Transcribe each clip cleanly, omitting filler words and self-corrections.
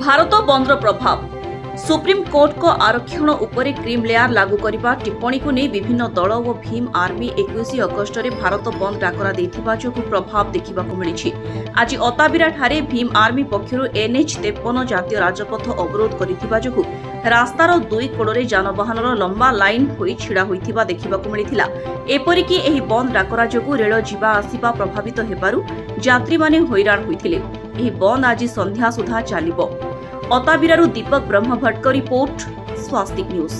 ଭାରତ ବନ୍ଦର ପ୍ରଭାବ ସୁପ୍ରିମକୋର୍ଟଙ୍କ ଆରକ୍ଷଣ ଉପରେ କ୍ରିମ୍ ଲେୟାର ଲାଗୁ କରିବା ଟିପ୍ପଣୀକୁ ନେଇ ବିଭିନ୍ନ ଦଳ ଓ ଭୀମ ଆର୍ମି 21 ଅଗଷ୍ଟରେ ଭାରତ ବନ୍ଦ ଡାକରା ଦେଇଥିବା ଯୋଗୁଁ ପ୍ରଭାବ ଦେଖିବାକୁ ମିଳିଛି। ଆଜି ଅତାବିରାଠାରେ ଭୀମ ଆର୍ମି ପକ୍ଷରୁ NH-53 ଜାତୀୟ ରାଜପଥ ଅବରୋଧ କରିଥିବା ଯୋଗୁଁ ରାସ୍ତାର ଦୁଇ କୋଣରେ ଯାନବାହନର ଲମ୍ବା ଲାଇନ୍ ହୋଇ ଛିଡ଼ା ହୋଇଥିବା ଦେଖିବାକୁ ମିଳିଥିଲା। ଏପରିକି ଏହି ବନ୍ଦ ଡାକରା ଯୋଗୁଁ ରେଳ ଯିବା ଆସିବା ପ୍ରଭାବିତ ହେବାରୁ ଯାତ୍ରୀମାନେ ହଇରାଣ ହୋଇଥିଲେ। ଏହି ବନ୍ଦ ଆଜି ସନ୍ଧ୍ୟା ସୁଦ୍ଧା ଚାଲିବ। ଅତାବିରାରୁ ଦୀପକ ବ୍ରହ୍ମଭଟ୍ଟଙ୍କ ରିପୋର୍ଟ, ସ୍ୱାସ୍ତିକ ନ୍ୟୁଜ।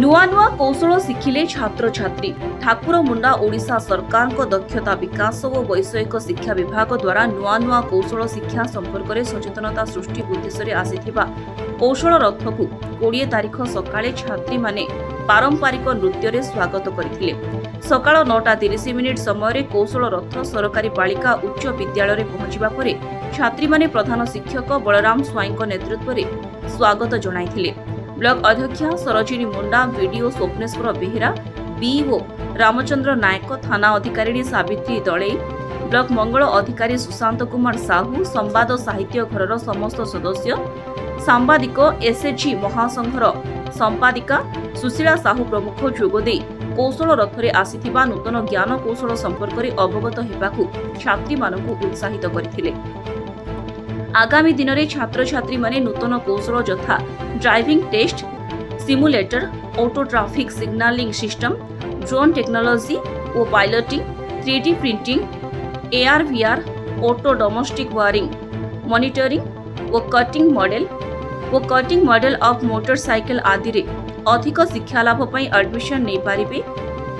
ନୂଆ ନୂଆ କୌଶଳ ଶିଖିଲେ ଛାତ୍ରଛାତ୍ରୀ। ଠାକୁରମୁଣ୍ଡା ଓଡ଼ିଶା ସରକାରଙ୍କ ଦକ୍ଷତା ବିକାଶ ଓ ବୈଷୟିକ ଶିକ୍ଷା ବିଭାଗ ଦ୍ୱାରା ନୂଆ ନୂଆ କୌଶଳ ଶିକ୍ଷା ସମ୍ପର୍କରେ ସଚେତନତା ସୃଷ୍ଟି ଉଦ୍ଦେଶ୍ୟରେ ଆସିଥିବା କୌଶଳ ରଥକୁ 20 ତାରିଖ ସକାଳେ ଛାତ୍ରୀମାନେ ପାରମ୍ପରିକ ନୃତ୍ୟରେ ସ୍ୱାଗତ କରିଥିଲେ। ସକାଳ 9:30 ସମୟରେ କୌଶଳ ରଥ ସରକାରୀ ବାଳିକା ଉଚ୍ଚ ବିଦ୍ୟାଳୟରେ ପହଞ୍ଚିବା ପରେ ଛାତ୍ରୀମାନେ ପ୍ରଧାନ ଶିକ୍ଷକ ବଳରାମ ସ୍ୱାଇଁଙ୍କ ନେତୃତ୍ୱରେ ସ୍ୱାଗତ ଜଣାଇଥିଲେ। ବ୍ଲକ ଅଧ୍ୟକ୍ଷା ସରୋଜିନୀ ମୁଣ୍ଡା, ବିଡିଓ ସ୍ୱପ୍ନେଶ୍ୱର ବେହେରା, ବିଇଓ ରାମଚନ୍ଦ୍ର ନାୟକ, ଥାନା ଅଧିକାରିଣୀ ସାବିତ୍ରୀ ଦଳେଇ, ବ୍ଲକ ମଙ୍ଗଳ ଅଧିକାରୀ ସୁଶାନ୍ତ କୁମାର ସାହୁ, ସମ୍ବାଦ ସାହିତ୍ୟ ଘରର ସମସ୍ତ ସଦସ୍ୟ, ସାମ୍ବାଦିକ, SHG ମହାସଂଘର ସମ୍ପାଦିକା ସୁଶୀଳା ସାହୁ ପ୍ରମୁଖ ଯୋଗଦେଇ କୌଶଳ ରଥରେ ଆସିଥିବା ନୂତନ ଜ୍ଞାନ କୌଶଳ ସମ୍ପର୍କରେ ଅବଗତ ହେବାକୁ ଛାତ୍ରୀମାନଙ୍କୁ ଉତ୍ସାହିତ କରିଥିଲେ। ଆଗାମୀ ଦିନରେ ଛାତ୍ରଛାତ୍ରୀମାନେ ନୂତନ କୌଶଳ ଯଥା driving test, simulator, auto traffic signalling system, drone technology O piloting, 3D printing, AR/VR, auto domestic wiring, monitoring O cutting model of motorcycle ଆଦିରେ ଅଧିକ ଶିକ୍ଷା ଲାଭ ପାଇଁ ଆଡମିସନ ନେଇପାରିବେ,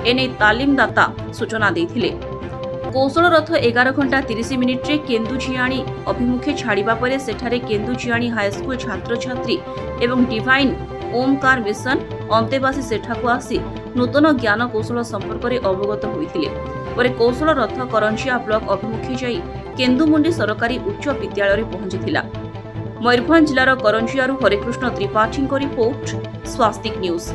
ଏନେଇ ତାଲିମଦାତା ସୂଚନା ଦେଇଥିଲେ। କୌଶଳ ରଥ 11 ଘଣ୍ଟା 30 ମିନିଟ୍ରେ କେନ୍ଦୁଝିଆଣି ଅଭିମୁଖେ ଛାଡ଼ିବା ପରେ ସେଠାରେ କେନ୍ଦୁଝିଆଣି ହାଇସ୍କୁଲ ଛାତ୍ରଛାତ୍ରୀ ଏବଂ ଡିଭାଇନ୍ ଓମକାର ମିଶନ ଅନ୍ତେବାସୀ ସେଠାକୁ ଆସି ନୂତନ ଜ୍ଞାନ କୌଶଳ ସମ୍ପର୍କରେ ଅବଗତ ହୋଇଥିଲେ। ପରେ କୌଶଳ ରଥ କରଞ୍ଜିଆ ବ୍ଲକ ଅଭିମୁଖେ ଯାଇ କେନ୍ଦୁମୁଣ୍ଡି ସରକାରୀ ଉଚ୍ଚ ବିଦ୍ୟାଳୟରେ ପହଞ୍ଚିଥିଲା। ମୟୂରଭଞ୍ଜ ଜିଲ୍ଲାର କରଞ୍ଜିଆରୁ ହରେକୃଷ୍ଣ ତ୍ରିପାଠୀଙ୍କ ରିପୋର୍ଟ, ସ୍ୱାସ୍ତିକ ନ୍ୟୁଜ।